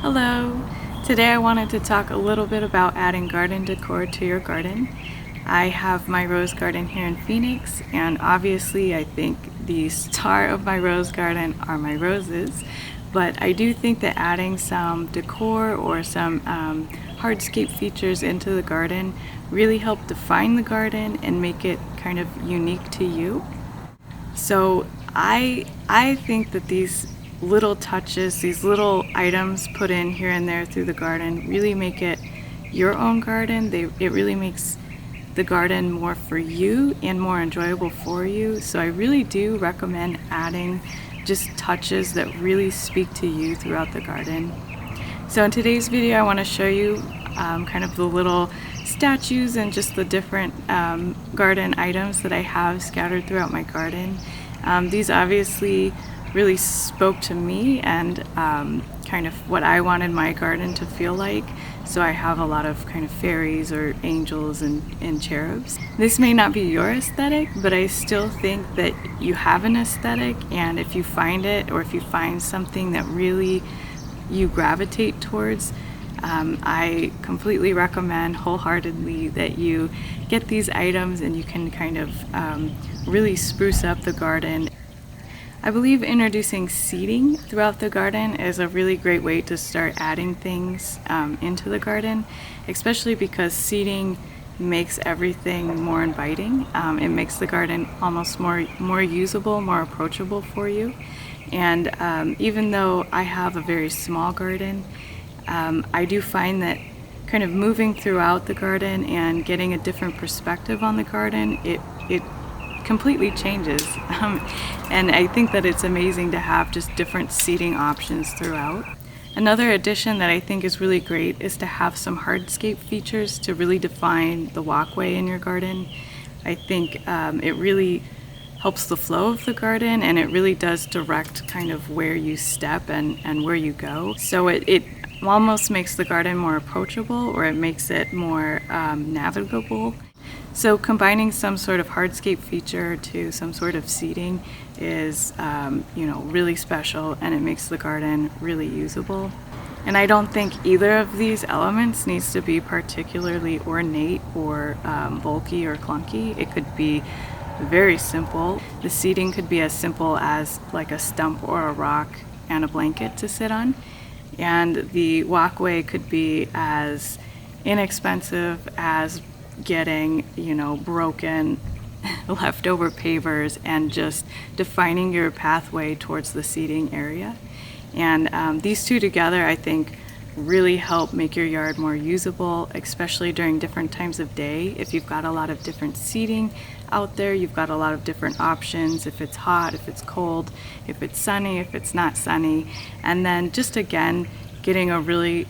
Hello! Today I wanted to talk a little bit about adding garden decor to your garden. I have my rose garden here in Phoenix, and obviously I think the star of my rose garden are my roses, but I do think that adding some decor or some hardscape features into the garden really help define the garden and make it kind of unique to you. So I think that these little touches, these little items put in here and there through the garden really make it your own garden. It really makes the garden more for you and more enjoyable for you. So I really do recommend adding just touches that really speak to you throughout the garden. So in today's video I want to show you kind of the little statues and just the different garden items that I have scattered throughout my garden. These obviously really spoke to me and kind of what I wanted my garden to feel like. So I have a lot of kind of fairies or angels and cherubs. This may not be your aesthetic, but I still think that you have an aesthetic, and if you find it, or if you find something that really you gravitate towards, I completely recommend wholeheartedly that you get these items and you can kind of really spruce up the garden. I believe introducing seating throughout the garden is a really great way to start adding things into the garden, especially because seating makes everything more inviting. It makes the garden almost more usable, more approachable for you. And even though I have a very small garden, I do find that kind of moving throughout the garden and getting a different perspective on the garden, it completely changes. And I think that it's amazing to have just different seating options throughout. Another addition that I think is really great is to have some hardscape features to really define the walkway in your garden. I think it really helps the flow of the garden, and it really does direct kind of where you step and where you go. So it almost makes the garden more approachable, or it makes it more navigable. So combining some sort of hardscape feature to some sort of seating is really special, and it makes the garden really usable. And I don't think either of these elements needs to be particularly ornate or bulky or clunky. It could be very simple. The seating could be as simple as like a stump or a rock and a blanket to sit on. And the walkway could be as inexpensive as getting, broken leftover pavers and just defining your pathway towards the seating area. And these two together, I think, really help make your yard more usable, especially during different times of day. If you've got a lot of different seating out there, you've got a lot of different options, if it's hot, if it's cold, if it's sunny, if it's not sunny. And then just again, getting a really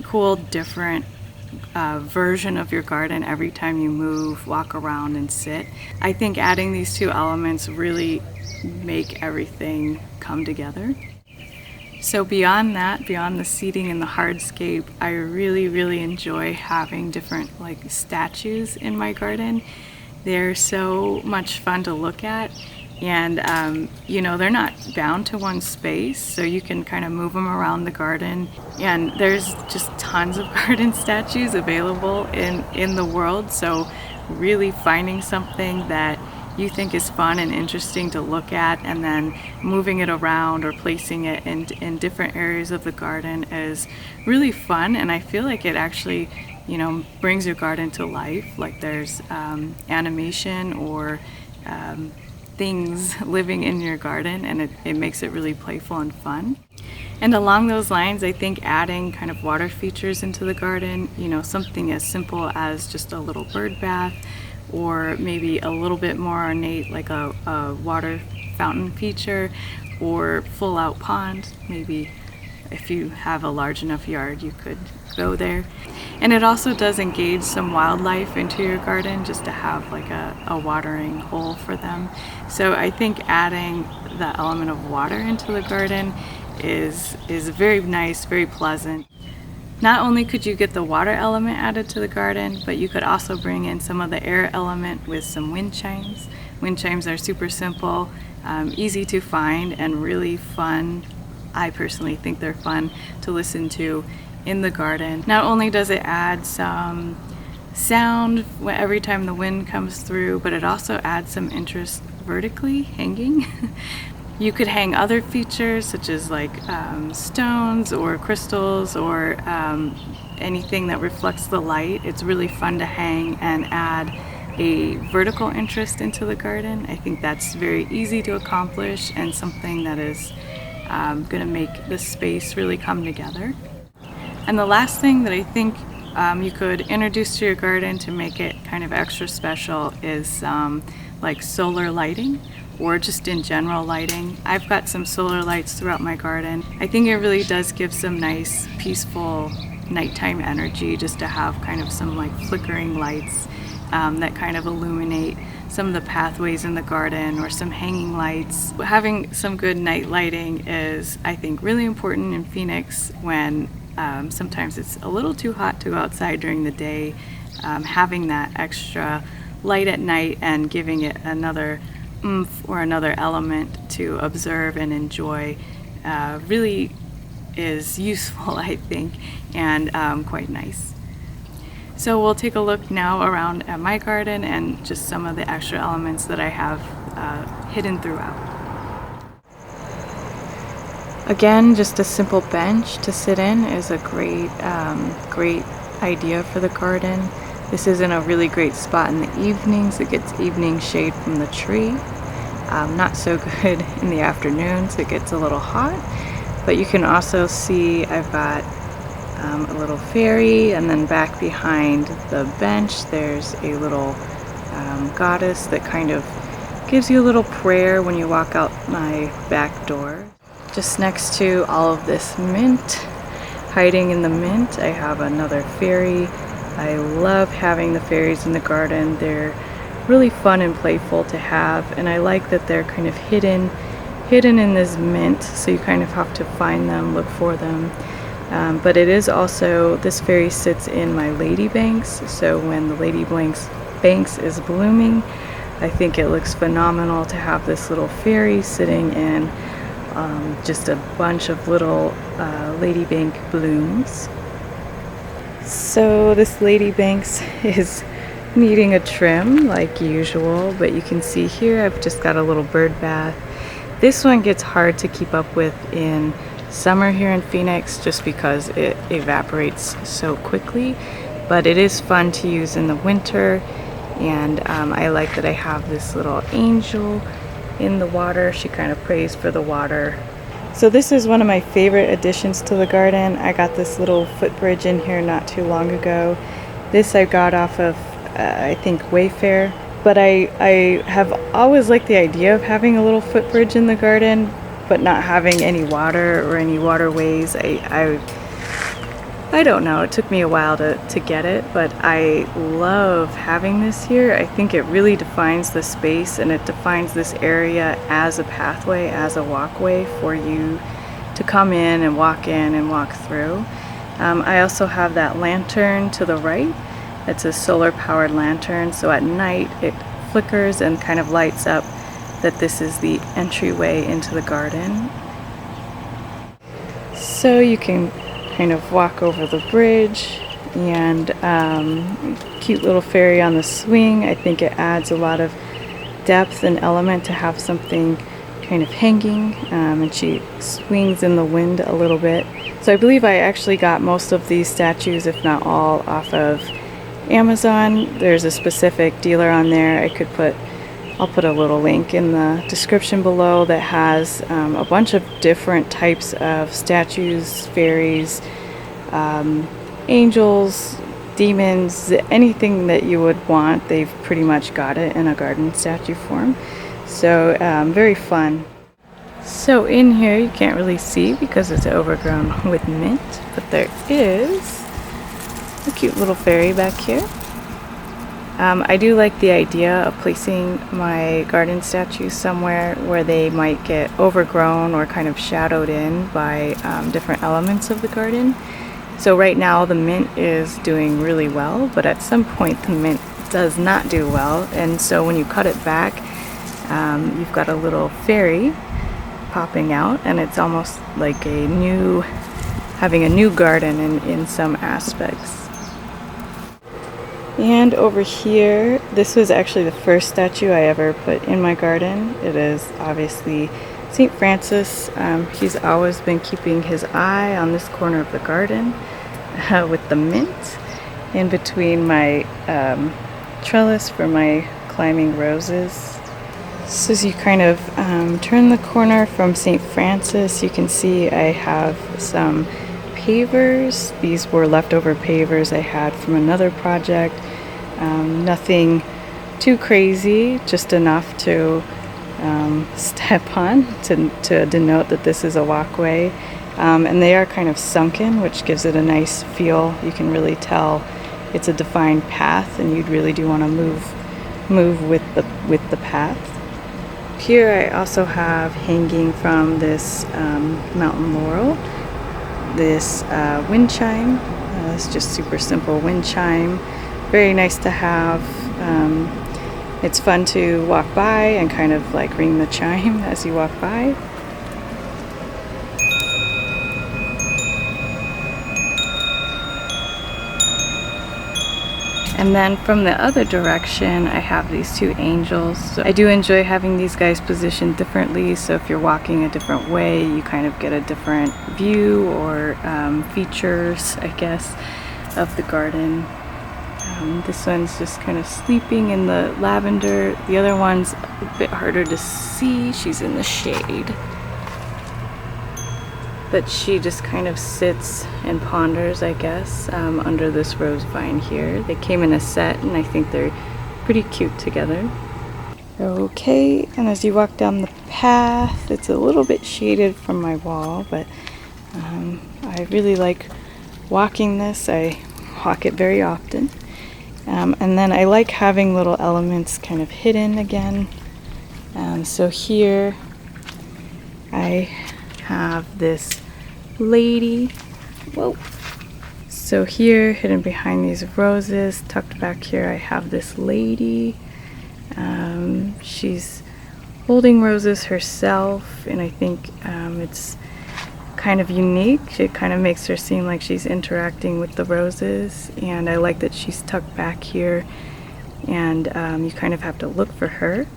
cool, different version of your garden every time you move, walk around, and sit. I think adding these two elements really make everything come together. So beyond that, beyond the seating and the hardscape, I really enjoy having different statues in my garden. They're so much fun to look at, and they're not bound to one space, so you can kind of move them around the garden. And there's just tons of garden statues available in the world, so really finding something that you think is fun and interesting to look at, and then moving it around or placing it in different areas of the garden is really fun. And I feel like it actually brings your garden to life, like there's animation or things living in your garden, and it makes it really playful and fun. And along those lines, I think adding kind of water features into the garden, something as simple as just a little bird bath, or maybe a little bit more ornate like a water fountain feature, or full out pond. Maybe if you have a large enough yard, you could go there. And it also does engage some wildlife into your garden, just to have like a watering hole for them. So I think adding the element of water into the garden is very nice, very pleasant. Not only could you get the water element added to the garden, but you could also bring in some of the air element with some wind chimes. Wind chimes are super simple, easy to find, and really fun I personally think they're fun to listen to in the garden. Not only does it add some sound every time the wind comes through, but it also adds some interest vertically hanging. You could hang other features such as like stones or crystals or anything that reflects the light. It's really fun to hang and add a vertical interest into the garden. I think that's very easy to accomplish and something that is going to make the space really come together. And the last thing that I think you could introduce to your garden to make it kind of extra special is like solar lighting, or just in general lighting. I've got some solar lights throughout my garden. I think it really does give some nice peaceful nighttime energy just to have kind of some like flickering lights that kind of illuminate some of the pathways in the garden, or some hanging lights. Having some good night lighting is, I think, really important in Phoenix when sometimes it's a little too hot to go outside during the day. Having that extra light at night and giving it another oomph or another element to observe and enjoy really is useful, I think, and quite nice. So we'll take a look now around at my garden and just some of the extra elements that I have hidden throughout. Again, just a simple bench to sit in is a great idea for the garden. This is in a really great spot in the evenings. It gets evening shade from the tree. Not so good in the afternoons. It gets a little hot. But you can also see I've got a little fairy, and then back behind the bench there's a little goddess that kind of gives you a little prayer when you walk out my back door. Just next to all of this mint, hiding in the mint, I have another fairy. I love having the fairies in the garden. They're really fun and playful to have, and I like that they're kind of hidden in this mint, so you kind of have to find them, look for them. But it is also, this fairy sits in my ladybanks, so when the ladybanks is blooming, I think it looks phenomenal to have this little fairy sitting in just a bunch of little ladybank blooms. So this ladybanks is needing a trim like usual, but you can see here I've just got a little bird bath. This one gets hard to keep up with in summer here in Phoenix just because it evaporates so quickly, but it is fun to use in the winter. And I like that I have this little angel in the water. She kind of prays for the water. So this is one of my favorite additions to the garden. I got this little footbridge in here not too long ago. This I got off of I think Wayfair, but I have always liked the idea of having a little footbridge in the garden, but not having any water or any waterways. I don't know, it took me a while to get it, but I love having this here. I think it really defines the space, and it defines this area as a pathway, as a walkway for you to come in and walk through. I also have that lantern to the right. It's a solar powered lantern, so at night it flickers and kind of lights up that this is the entryway into the garden. So you can kind of walk over the bridge, and cute little fairy on the swing. I think it adds a lot of depth and element to have something kind of hanging, and she swings in the wind a little bit. So I believe I actually got most of these statues, if not all, off of Amazon. There's a specific dealer on there. I'll put a little link in the description below that has a bunch of different types of statues, fairies, angels, demons, anything that you would want. They've pretty much got it in a garden statue form. So very fun. So in here you can't really see because it's overgrown with mint, but there is a cute little fairy back here. I do like the idea of placing my garden statues somewhere where they might get overgrown or kind of shadowed in by different elements of the garden. So right now the mint is doing really well, but at some point the mint does not do well, and so when you cut it back, you've got a little fairy popping out, and it's almost like having a new garden in some aspects. And over here, this was actually the first statue I ever put in my garden. It is obviously St. Francis. He's always been keeping his eye on this corner of the garden with the mint in between my trellis for my climbing roses. So as you kind of turn the corner from St. Francis, you can see I have some pavers. These were leftover pavers I had from another project. Nothing too crazy, just enough to step on to denote that this is a walkway. And they are kind of sunken, which gives it a nice feel. You can really tell it's a defined path, and you really do want to move with the path. Here I also have hanging from this mountain laurel this wind chime. It's just super simple wind chime. Very nice to have. It's fun to walk by and kind of like ring the chime as you walk by. And then from the other direction, I have these two angels. So I do enjoy having these guys positioned differently, so if you're walking a different way, you kind of get a different view or features, I guess, of the garden. This one's just kind of sleeping in the lavender. The other one's a bit harder to see. She's in the shade. But she just kind of sits and ponders, I guess, under this rose vine here. They came in a set, and I think they're pretty cute together. Okay, and as you walk down the path, it's a little bit shaded from my wall, but I really like walking this. I walk it very often. And then I like having little elements kind of hidden again. So here I have this lady. Whoa. So here, hidden behind these roses, tucked back here, I have this lady. She's holding roses herself, and I think it's kind of unique. It kind of makes her seem like she's interacting with the roses, and I like that she's tucked back here, and you kind of have to look for her.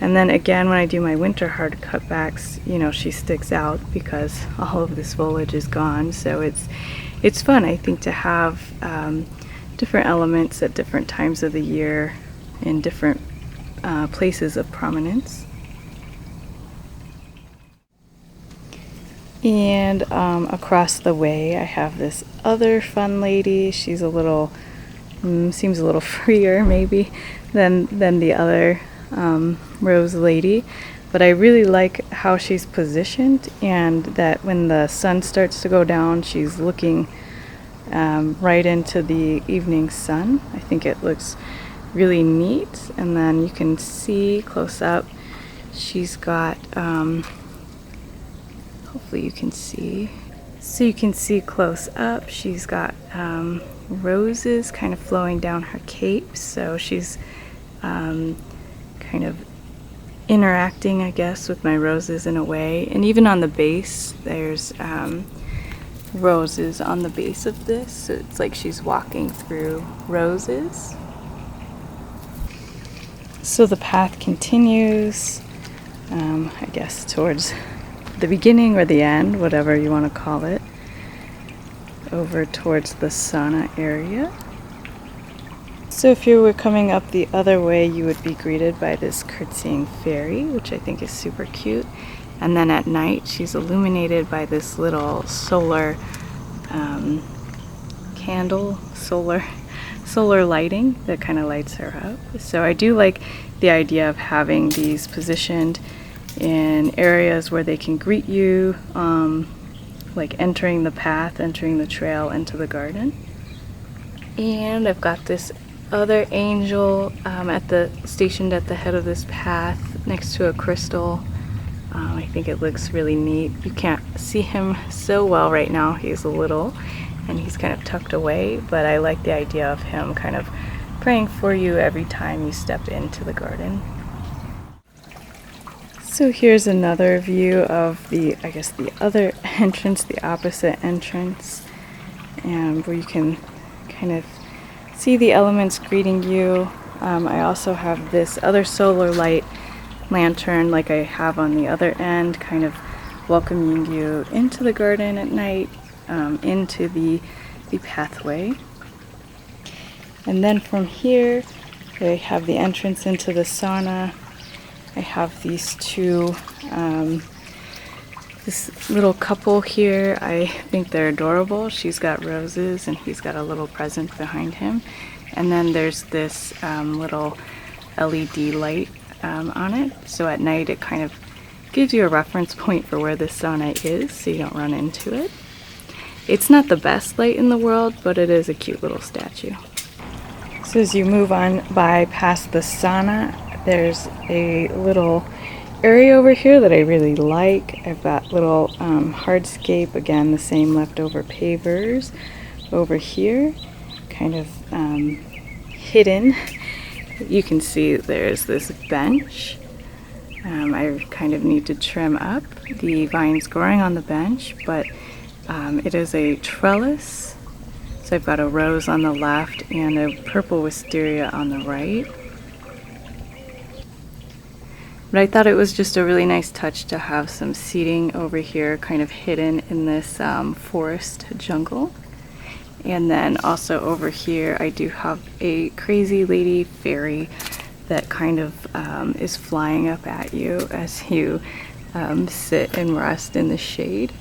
And then again, when I do my winter hard cutbacks, you know, she sticks out because all of this foliage is gone. So it's fun, I think, to have different elements at different times of the year in different places of prominence. And across the way, I have this other fun lady. She's a little, seems a little freer maybe than the other rose lady, but I really like how she's positioned, and that when the sun starts to go down, she's looking right into the evening sun. I think it looks really neat. And then you can see close up, she's got hopefully you can see, so you can see close up, she's got roses kind of flowing down her cape, so she's kind of interacting, I guess, with my roses in a way. And even on the base, there's roses on the base of this, so it's like she's walking through roses. So the path continues, I guess, towards the beginning or the end, whatever you want to call it, over towards the sauna area. So if you were coming up the other way, you would be greeted by this curtsying fairy, which I think is super cute. And then at night, she's illuminated by this little solar candle, solar lighting that kind of lights her up. So I do like the idea of having these positioned in areas where they can greet you, like entering the path, entering the trail into the garden. And I've got this other angel stationed at the head of this path next to a crystal. I think it looks really neat. You can't see him so well right now. He's a little, and he's kind of tucked away, but I like the idea of him kind of praying for you every time you step into the garden. So here's another view of the, I guess, the other entrance, the opposite entrance, and where you can kind of see the elements greeting you. I also have this other solar light lantern like I have on the other end, kind of welcoming you into the garden at night, into the pathway. And then from here, I have the entrance into the sauna. I have these two, this little couple here. I think they're adorable. She's got roses and he's got a little present behind him. And then there's this little LED light on it. So at night it kind of gives you a reference point for where this sauna is so you don't run into it. It's not the best light in the world, but it is a cute little statue. So as you move on by past the sauna, there's a little area over here that I really like. I've got little hardscape, again the same leftover pavers over here, kind of hidden. You can see there's this bench. I kind of need to trim up the vines growing on the bench, but it is a trellis. So I've got a rose on the left and a purple wisteria on the right. But I thought it was just a really nice touch to have some seating over here kind of hidden in this forest jungle. And then also over here I do have a crazy lady fairy that kind of is flying up at you as you sit and rest in the shade.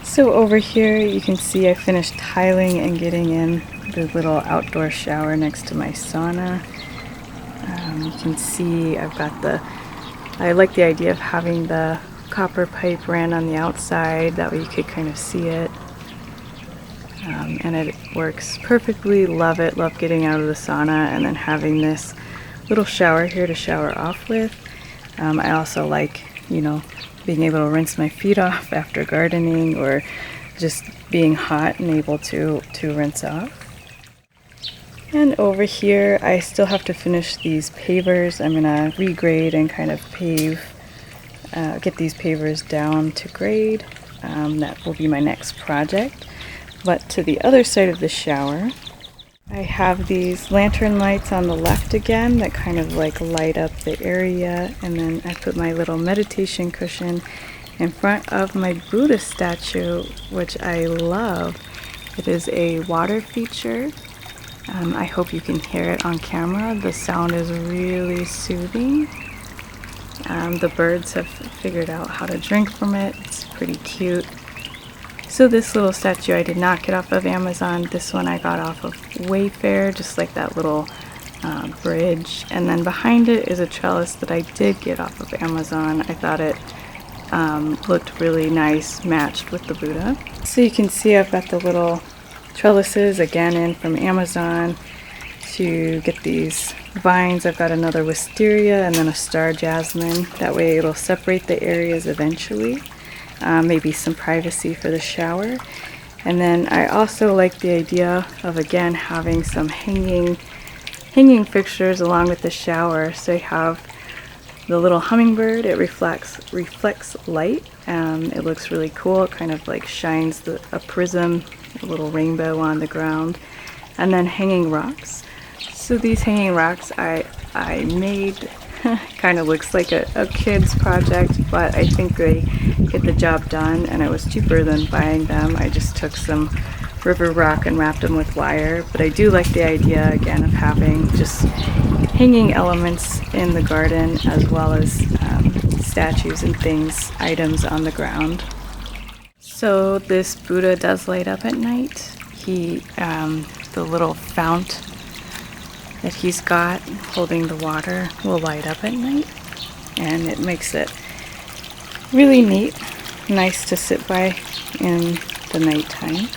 So over here you can see I finished tiling and getting in the little outdoor shower next to my sauna. You can see I've got I like the idea of having the copper pipe ran on the outside, that way you could kind of see it. And it works perfectly, love it, love getting out of the sauna and then having this little shower here to shower off with. I also like, you know, being able to rinse my feet off after gardening or just being hot and able to rinse off. And over here, I still have to finish these pavers. I'm gonna regrade and kind of pave, get these pavers down to grade. That will be my next project. But to the other side of the shower, I have these lantern lights on the left again that kind of like light up the area. And then I put my little meditation cushion in front of my Buddha statue, which I love. It is a water feature. I hope you can hear it on camera. The sound is really soothing. The birds have figured out how to drink from it. It's pretty cute. So this little statue I did not get off of Amazon. This one I got off of Wayfair, just like that little bridge. And then behind it is a trellis that I did get off of Amazon. I thought it looked really nice, matched with the Buddha. So you can see I've got the little trellises again in from Amazon to get these vines. I've got another wisteria and then a star jasmine. That way it'll separate the areas eventually. Maybe some privacy for the shower. And then I also like the idea of again having some hanging fixtures along with the shower. So you have the little hummingbird. It reflects light. It looks really cool. It kind of like shines a prism, a little rainbow on the ground. And then hanging rocks. So these hanging rocks I made. Kind of looks like a kid's project, but I think they get the job done, and it was cheaper than buying them. I just took some river rock and wrapped them with wire. But I do like the idea again of having just hanging elements in the garden as well as statues and things, items on the ground. So this Buddha does light up at night. The little fount that he's got holding the water will light up at night, and it makes it really neat, nice to sit by in the nighttime.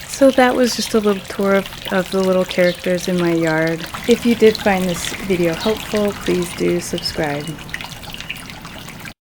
So that was just a little tour of the little characters in my yard. If you did find this video helpful, please do subscribe.